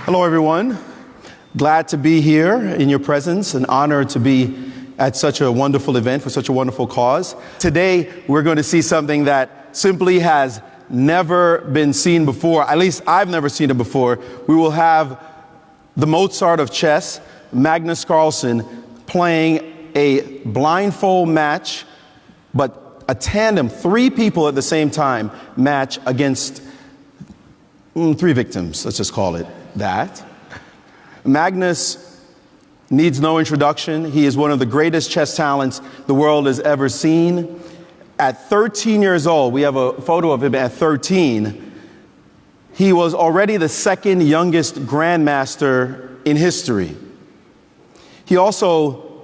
Hello, everyone. Glad to be here in your presence. An honor to be at such a wonderful event for such a wonderful cause. Today, we're going to see something that simply has never been seen before. At least I've never seen it before. We will have the Mozart of chess, Magnus Carlsen, playing a blindfold match, but a tandem, 3 people at the same time match against 3 victims. Let's just call it that. Magnus needs no introduction. He is one of the greatest chess talents the world has ever seen. At 13 years old, we have a photo of him at 13. He was already the 2nd youngest grandmaster in history. He also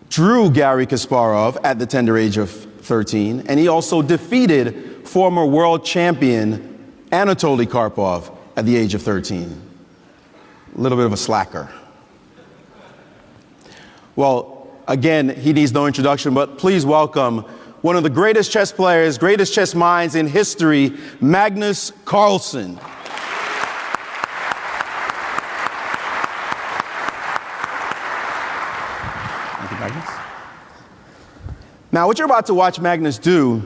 drew Garry Kasparov at the tender age of 13, and he also defeated former world champion Anatoly Karpov at the age of 13. A little bit of a slacker. Well, again, he needs no introduction, but please welcome one of the greatest chess players, greatest chess minds in history, Magnus Carlsen. Thank you, Magnus. Now, what you're about to watch Magnus do,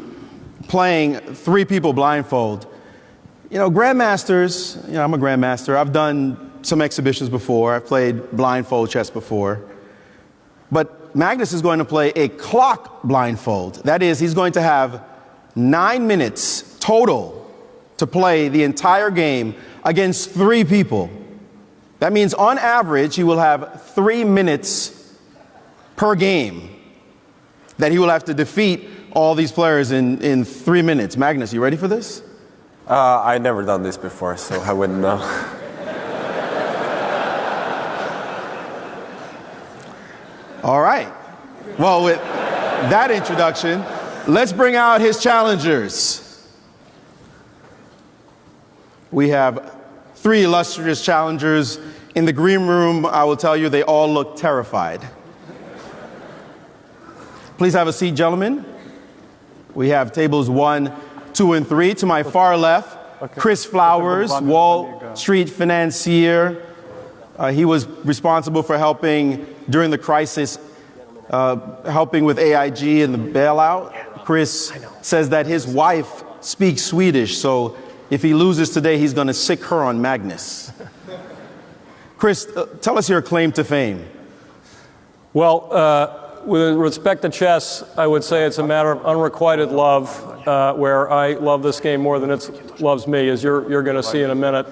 playing 3 people blindfold, grandmasters, I'm a grandmaster. I've done some exhibitions before. I've played blindfold chess before. But Magnus is going to play a clock blindfold. That is, he's going to have 9 minutes total to play the entire game against 3 people. That means on average, he will have 3 minutes per game that he will have to defeat all these players in 3 minutes. Magnus, you ready for this? I've never done this before, so I wouldn't know. All right. Well, with that introduction, let's bring out his challengers. We have 3 illustrious challengers. In the green room, I will tell you, they all look terrified. Please have a seat, gentlemen. We have tables 1, 2, and 3. To my far left, Chris Flowers, Wall Street financier. He was responsible for helping during the crisis, helping with AIG and the bailout. Chris says that his wife speaks Swedish, so if he loses today, he's going to sick her on Magnus. Chris, tell us your claim to fame. Well, with respect to chess, I would say it's a matter of unrequited love, where I love this game more than it loves me, as you're going to see in a minute.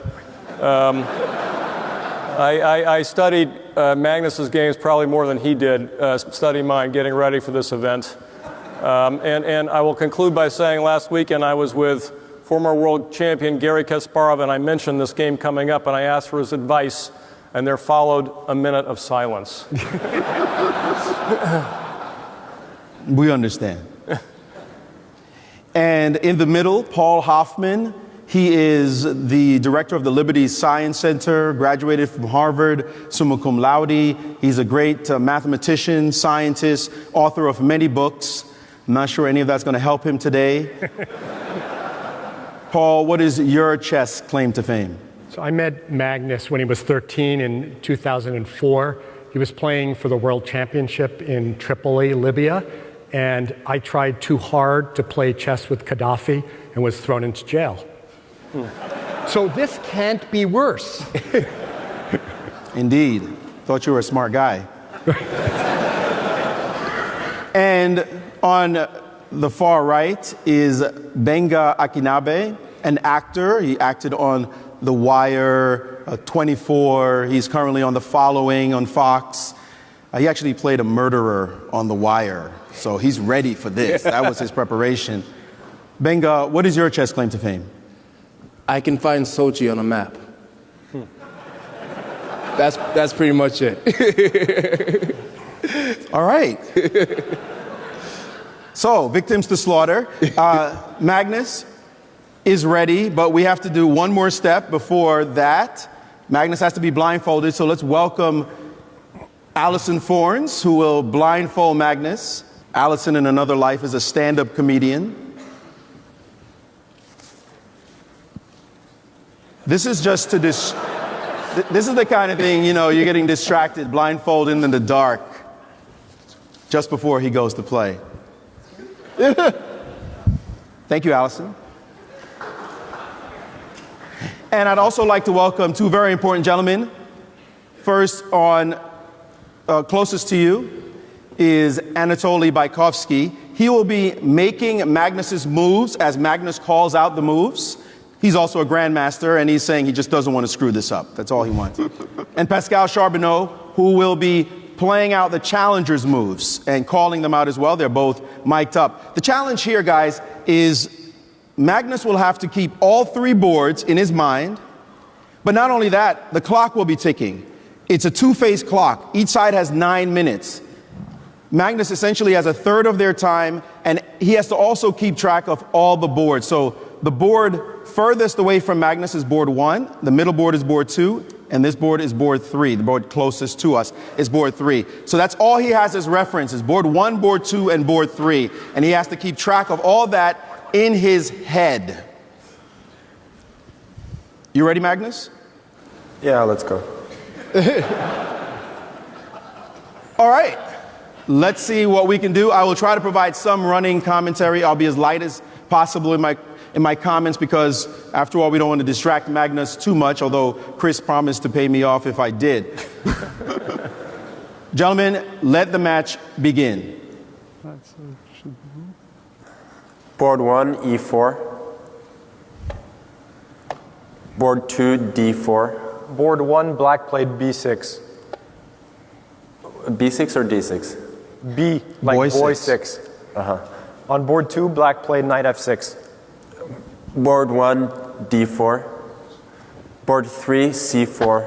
I studied Magnus's games probably more than he did, studying mine, getting ready for this event. And I will conclude by saying last weekend I was with former world champion Garry Kasparov, and I mentioned this game coming up, and I asked for his advice, and there followed a minute of silence. We understand. And in the middle, Paul Hoffman. He is the director of the Liberty Science Center, graduated from Harvard, summa cum laude. He's a great mathematician, scientist, author of many books. I'm not sure any of that's going to help him today. Paul, what is your chess claim to fame? So I met Magnus when he was 13 in 2004. He was playing for the World Championship in Tripoli, Libya, and I tried too hard to play chess with Gaddafi and was thrown into jail. So this can't be worse. Indeed. Thought you were a smart guy. And on the far right is Benga Akinabe, an actor. He acted on The Wire, 24. He's currently on The Following on Fox. He actually played a murderer on The Wire, so he's ready for this. That was his preparation. Benga, what is your chess claim to fame? I can find Sochi on a map. That's pretty much it. All right. So, victims to slaughter. Magnus is ready, but we have to do one more step before that. Magnus has to be blindfolded, so let's welcome Allison Fornes, who will blindfold Magnus. Allison, in another life, is a stand-up comedian. This is just to This is the kind of thing, you know, you're getting distracted, blindfolded in the dark, just before he goes to play. Thank you, Allison. And I'd also like to welcome two very important gentlemen. First on, closest to you is Anatoly Bykovsky. He will be making Magnus's moves as Magnus calls out the moves. He's also a grandmaster, and he's saying he just doesn't want to screw this up. That's all he wants. And Pascal Charbonneau, who will be playing out the challengers' moves and calling them out as well. They're both mic'd up. The challenge here, guys, is Magnus will have to keep all three boards in his mind. But not only that, the clock will be ticking. It's a two-phase clock. Each side has 9 minutes. Magnus essentially has a third of their time, and he has to also keep track of all the boards. So the board furthest away from Magnus is board 1, the middle board is board 2, and this board is board 3. The board closest to us is board 3. So that's all he has as reference is board 1, board 2, and board 3. And he has to keep track of all that in his head. You ready, Magnus? Yeah, let's go. All right. Let's see what we can do. I will try to provide some running commentary. I'll be as light as possible in my comments because, after all, we don't want to distract Magnus too much, although Chris promised to pay me off if I did. Gentlemen, let the match begin. Board 1, E4. Board 2, D4. Board 1, black played B6. B6 or D6? B, like boy 6. Uh-huh. On board 2, black played knight F6. Board 1, D4. Board 3, C4.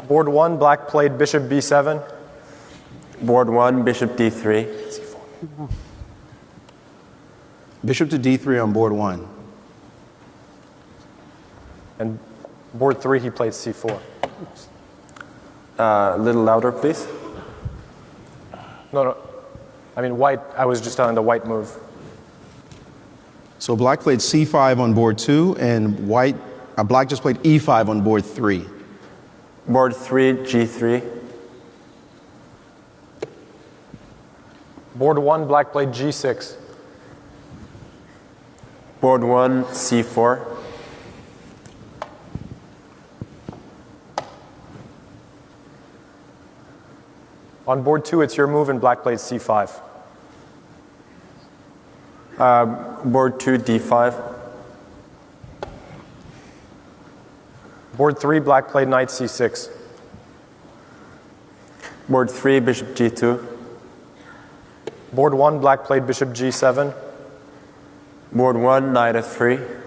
Board 1, black played bishop B7. Board 1, bishop D3. Bishop to D3 on board 1. And board 3, he played C4. A little louder, please. No. I mean, white, I was just on the white move. So black played C5 on board 2, and black just played E5 on board 3. Board 3, G3. Board 1, black played G6. Board 1, C4. On board 2, it's your move, and black played C5. Board 2, D5. Board 3, black played knight C6. Board 3, bishop G2. Board 1, black played bishop G7. Board 1, knight F3.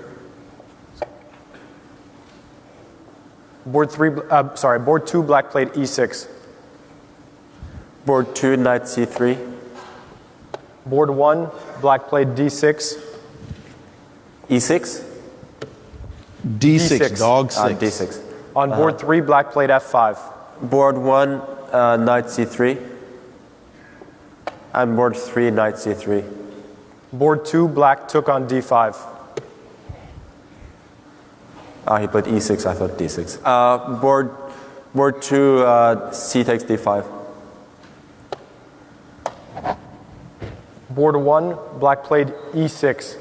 Board 2, black played E6. Board 2, knight C3. Board 1, black played D6. E6? D6, dog 6. D6. On board 3, black played F5. Board 1, knight C3. And board 3, knight C3. Board 2, black took on D5. He played E6, I thought D6. Board 2, C takes D5. Board 1, black played E6.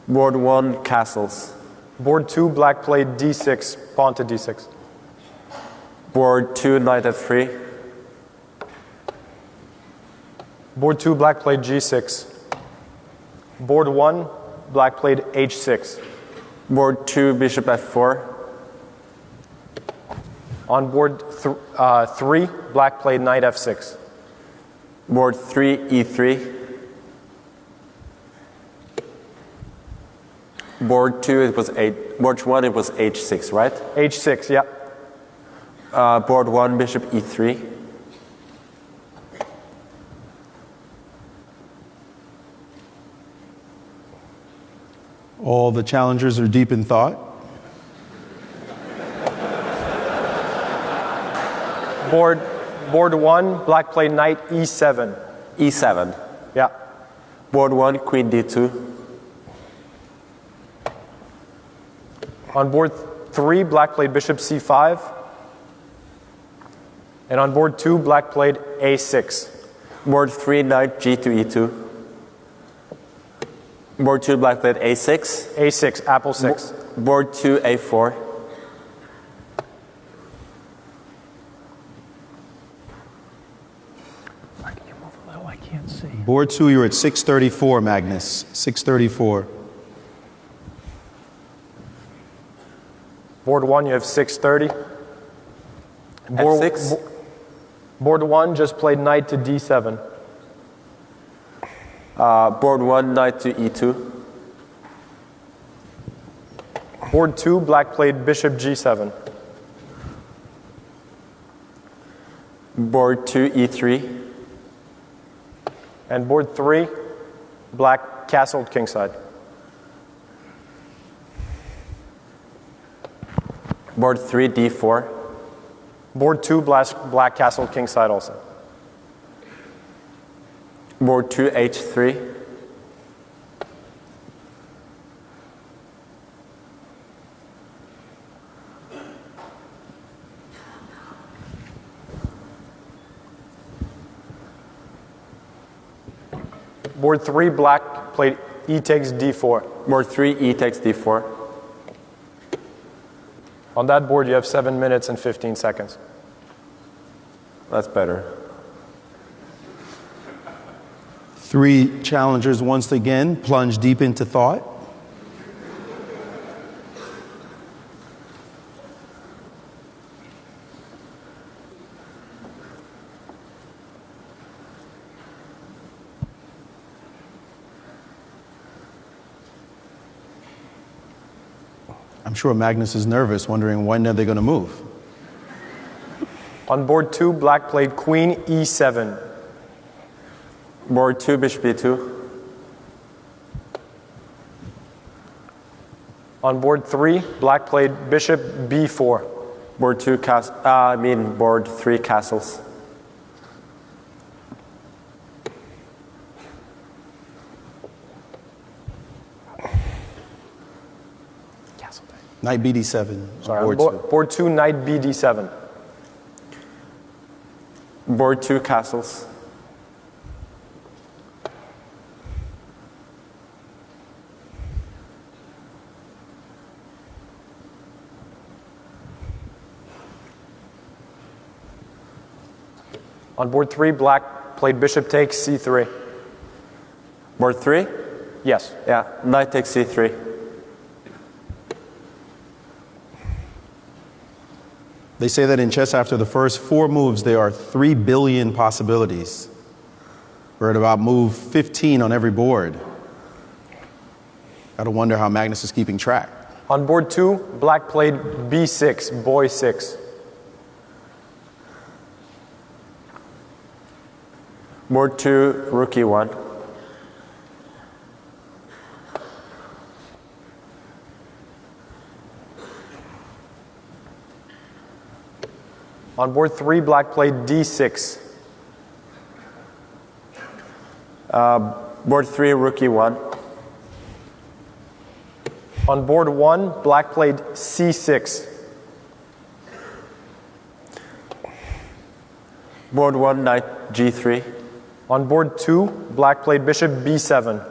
Board 1, castles. Board 2, black played D6, pawn to D6. Board 2, knight F3. Board 2, black played G6. Board 1, black played H6. Board 2, bishop F4. On board 3, black played knight F6. Board 3, E3. Board 2, it was board 1, it was H6, right? H6, yeah. Board 1, bishop E3. All the challengers are deep in thought. Board 1, black played knight E7. E7. Yeah. Board 1, queen D2. On board 3, black played bishop c5. And on board 2, black played a6. Board 3, knight g to e2. Board 2, black played a6. a6, apple 6. Board 2, a4. Can you move a little? I can't see. Board 2, you're at 634, Magnus. 634. Board 1, you have 630. f6. Board 1 just played knight to d7. Board 1, knight to e2. Board 2, black played bishop g7. Board 2, e3. And board 3, black castled kingside. Board 3, d4. Board 2, black castled kingside also. Board 2, h3. Board 3, black played e takes d4. Board 3, e takes d4. On that board, you have 7 minutes and 15 seconds. That's better. 3 challengers once again plunge deep into thought. I'm sure Magnus is nervous, wondering when are they going to move. On board 2, black played queen e7. Board 2, bishop e2. On board 3, black played bishop b4. Board 2, board 3, castles. Knight bd7. Sorry, Board 2. board 2, knight bd7. Board 2, castles. On board 3, black played bishop takes c3. Board 3? Yes. Yeah, knight takes c3. They say that in chess, after the first 4 moves, there are 3 billion possibilities. We're at about move 15 on every board. Gotta wonder how Magnus is keeping track. On board 2, black played b6, boy 6. Board 2, rook e1. On board 3, black played d6. Board 3, rook e1. On board 1, black played c6. Board 1, knight g3. On board 2, black played bishop b7.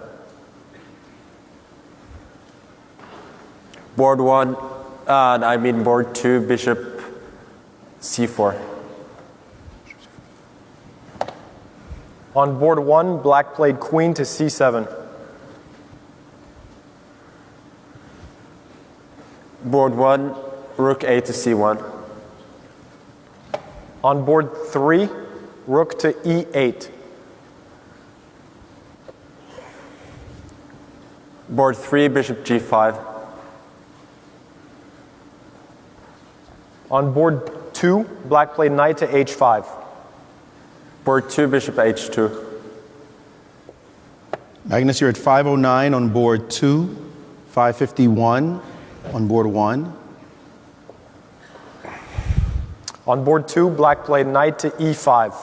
Board 1, board 2, bishop c4. On board 1, black played queen to c7. Board 1, rook a to c1. On board 3, rook to e8. Board 3, bishop g5. On board 2, black played knight to h5. Board 2, bishop h2. Magnus, you're at 509 on board 2, 551 on board 1. On board 2, black played knight to e5.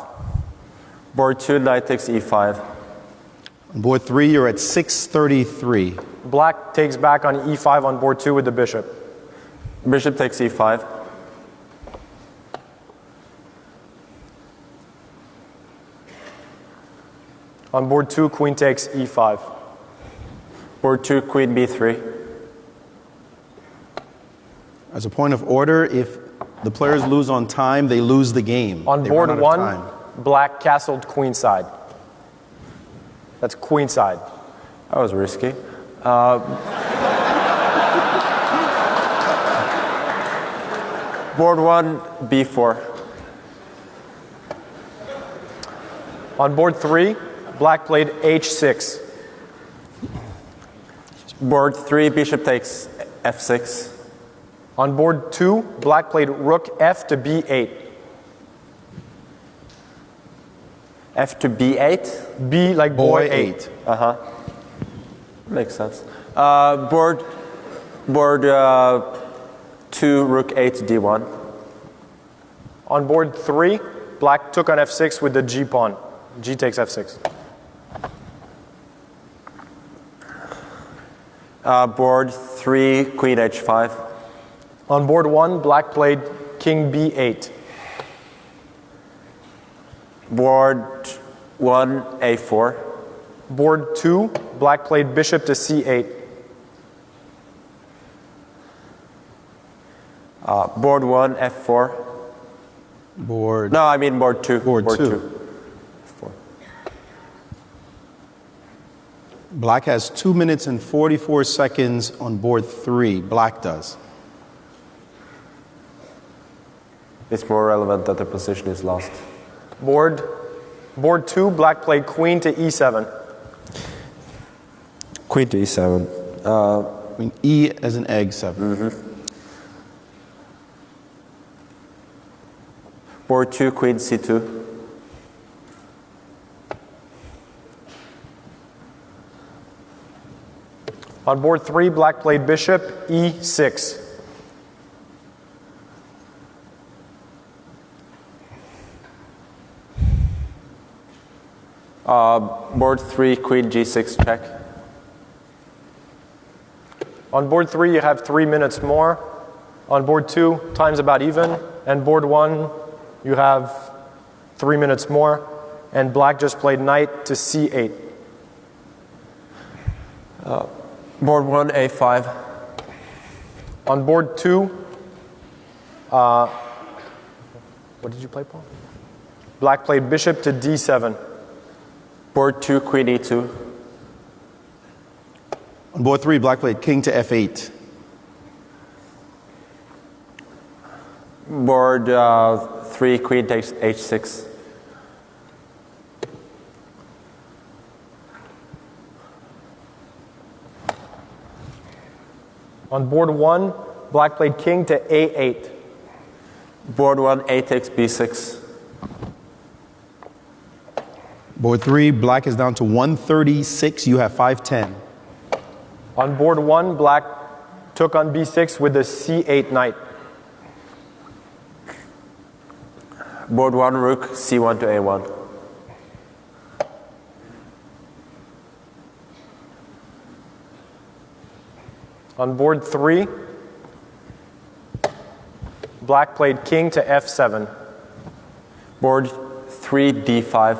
Board 2, knight takes e5. On board 3, you're at 633. Black takes back on e5 on board 2 with the bishop. Bishop takes e5. On board 2, queen takes e5. Board 2, queen b3. As a point of order, if the players lose on time, they lose the game. On They board run out of 1, time. black castled queenside. That's queenside. That was risky. Board 1, b4. On board 3, black played h6. Board 3, bishop takes f6. On board 2, black played rook f to b8. F to b8. B like boy 8. Makes sense. Board 2, rook 8 d1. On board 3, black took on f6 with the g pawn. G takes f6. Board 3, queen h5. On board 1, black played king b8. Board 1, a4. Board 2, black played bishop to c8. Board 1, f4. Board. No, I mean board 2. Board two. F4. Black has 2 minutes and 44 seconds on board 3. Black does. It's more relevant that the position is lost. Board 2, black played queen to e7. Queen to e7. I mean, E as an egg 7. Board 2, queen c2. On board 3, black played bishop e6. Board 3, queen g6 check. On board 3, you have 3 minutes more. On board 2, time's about even. And board 1, you have 3 minutes more. And black just played knight to c8. Board 1, a5. On board 2, what did you play, Paul? Black played bishop to d7. Board 2, queen e2. On board 3, black played king to f8. Board 3, queen takes h6. On board 1, black played king to a8. Board 1, a takes b6. Board 3, black is down to 136. You have 510. On board 1, black took on b6 with the c8 knight. Board 1, rook c1 to a1. On board 3, black played king to f7. Board 3, d5.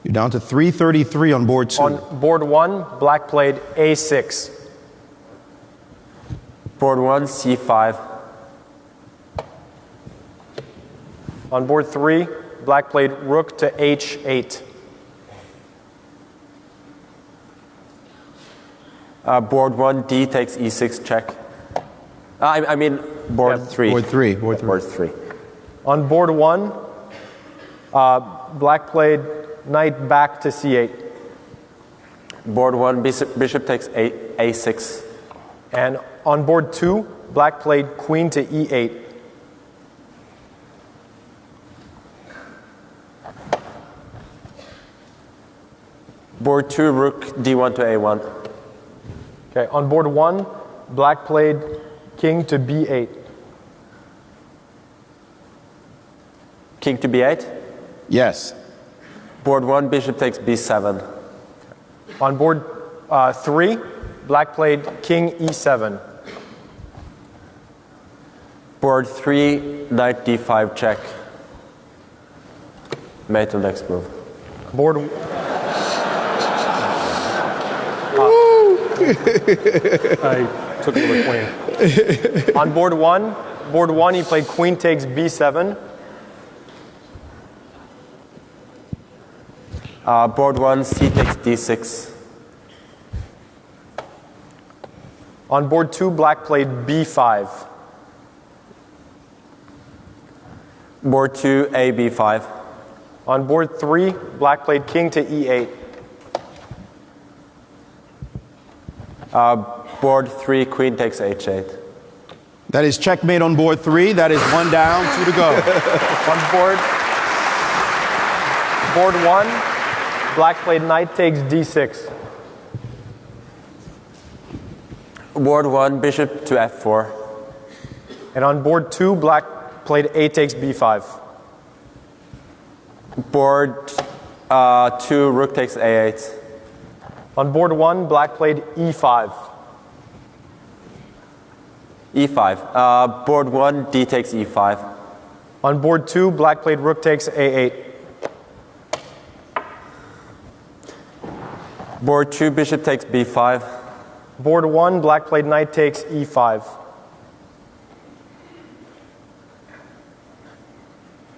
You're down to 333 on board 2. On board 1, black played a6. Board 1, c5. On board 3, black played rook to h8. Board 1, d takes e6 check. I mean board 3. Board 3. Board 3. Board 3. On board 1, black played knight back to c8. Board 1, bishop takes a6. And on board 2, black played queen to e8. Board 2, rook d1 to a1. Okay, on board 1, black played king to b8. King to b8. Yes. Board 1, bishop takes b7. On board 3, black played king e7. Board 3, knight d5 check. Mate to next move. Board. I took it with the queen. On board one, he played queen takes b7. Board 1, c takes d6. On board 2, black played b5. Board 2, a b5. On board 3, black played king to e8. Board 3, queen takes h8. That is checkmate on board 3. That is 1 down, 2 to go. On board 1, black played knight takes d6. Board 1, bishop to f4. And on board 2, black played a takes b5. Board 2, rook takes a8. On board 1, black played e5. e5. Board 1, d takes e5. On board 2, black played rook takes a8. Board 2, bishop takes b5. Board 1, black played knight takes e5.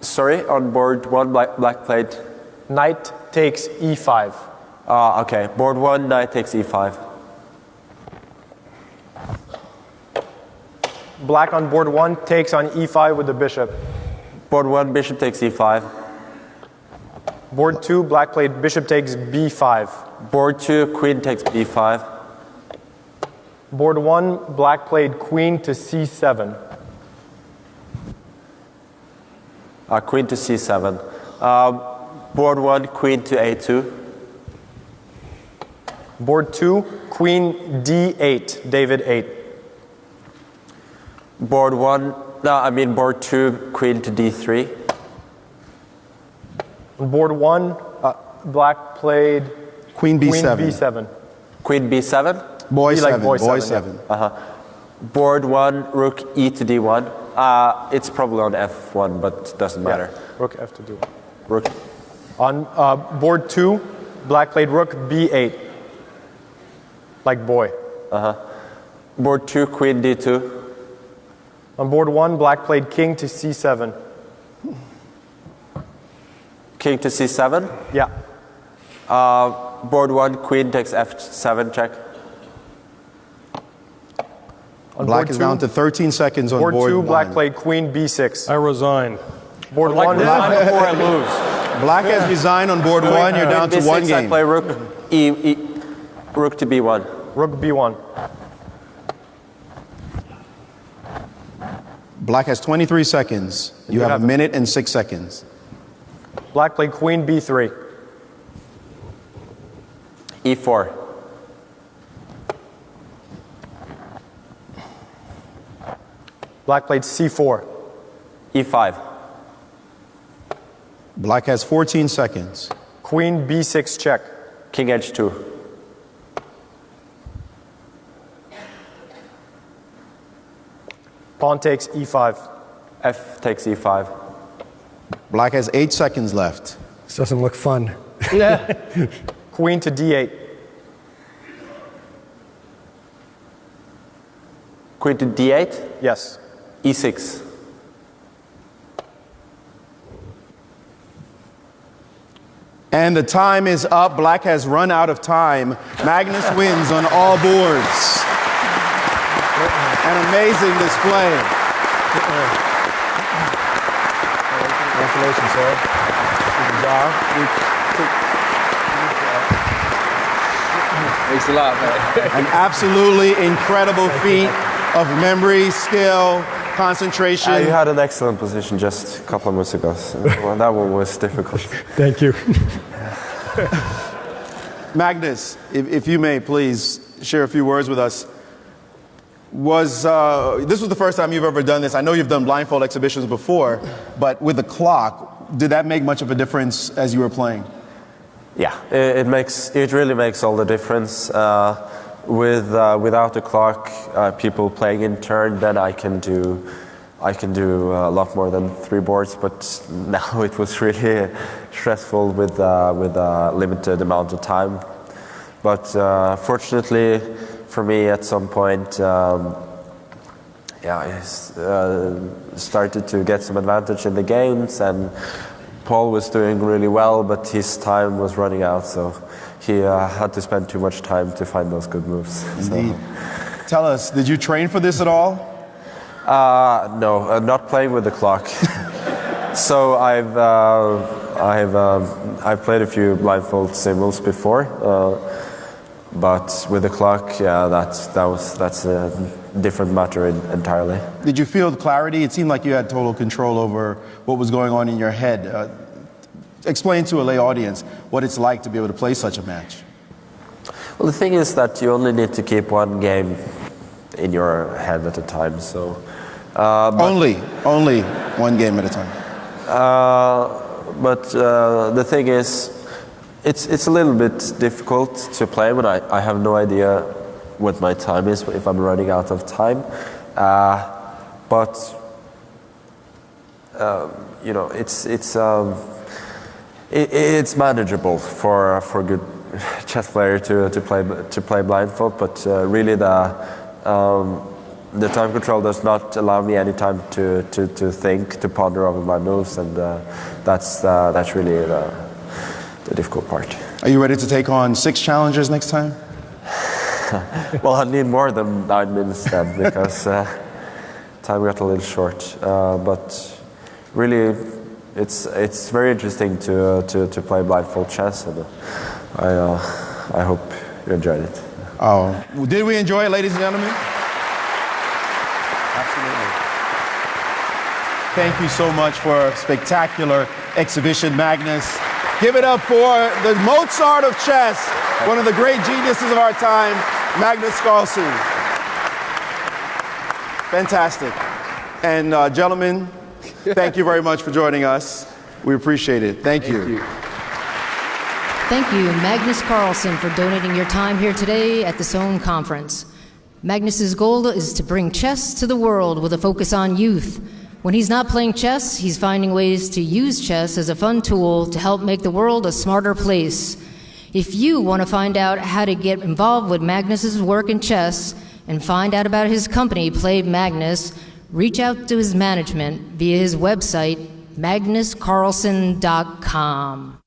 Sorry, on board 1, black played. Knight takes e5. Okay. Board 1, knight takes e5. Black on board 1 takes on e5 with the bishop. Board 1, bishop takes e5. Board 2, black played bishop takes b5. Board 2, queen takes b5. Board 1, black played queen to c7. Queen to c7. Board 1, queen to a2. Board 2, queen d8, David 8. Board 2, queen to d3. On board 1, black played Queen B7. b7. Queen b7. Boy Be like 7. boy Boy seven, 7. Board 1, rook e to d1. It's probably on f1, but doesn't matter. Rook f to d1. Rook. On board 2, black played rook b8. Like boy. Board 2, queen d2. On board 1, black played king to c7. King to c7. Yeah. Board 1, queen takes f7 check. On Black board is 2, down to 13 seconds on board board 2, black 1. played queen b6. I resign. Board I'd like 1, to resign before I lose. Black has resigned on board 1. You're down to B6, 1 I game. play rook rook to b1. rook b1. Black has 23 seconds. You have a minute and 6 seconds. Black played queen b3. e4. Black played c4. e5. Black has 14 seconds. Queen b6 check. King h2. Pawn takes e5. F takes e5. Black has 8 seconds left. This doesn't look fun. Queen to d8. Queen to d8. Yes. e6. And the time is up. Black has run out of time. Magnus wins on all boards. An amazing display. Congratulations, sir. Good job. Thanks a lot, man. An absolutely incredible feat of memory, skill, concentration. You had an excellent position just a couple of months ago. So that one was difficult. Thank you. Magnus, if you may, please share a few words with us. This was the first time you've ever done this? I know you've done blindfold exhibitions before, but with the clock, did that make much of a difference as you were playing? Yeah, it really makes all the difference. Without the clock, people playing in turn, then I can do I can do a lot more than 3 boards, but now it was really stressful with a limited amount of time. But fortunately for me, at some point, I started to get some advantage in the games, and Paul was doing really well, but his time was running out, so he had to spend too much time to find those good moves. Indeed. Tell us, did you train for this at all? No, not playing with the clock. So I've played a few blindfold symbols before, but with the clock, yeah, that's a different matter entirely. Did you feel clarity? It seemed like you had total control over what was going on in your head. Explain to a lay audience what it's like to be able to play such a match. Well, the thing is that you only need to keep one game in your head at a time. So only one game at a time. But the thing is, it's a little bit difficult to play when I have no idea what my time is, if I'm running out of time. But you know, it's manageable for a good chess player to play blindfold. But really, the time control does not allow me any time to think, to ponder over my moves, and that's really the difficult part. Are you ready to take on 6 challengers next time? Well, I need more than 9 minutes then, because time got a little short. But really, it's very interesting to play blindfold chess, and I hope you enjoyed it. Oh, did we enjoy it, ladies and gentlemen? Absolutely. Thank you so much for a spectacular exhibition, Magnus. Give it up for the Mozart of chess, one of the great geniuses of our time, Magnus Carlsen. Fantastic. And gentlemen, thank you very much for joining us. We appreciate it. Thank you. Thank you, Magnus Carlsen, for donating your time here today at the Sohn Conference. Magnus's goal is to bring chess to the world with a focus on youth. When he's not playing chess, he's finding ways to use chess as a fun tool to help make the world a smarter place. If you want to find out how to get involved with Magnus's work in chess and find out about his company, Play Magnus, reach out to his management via his website, magnuscarlsen.com.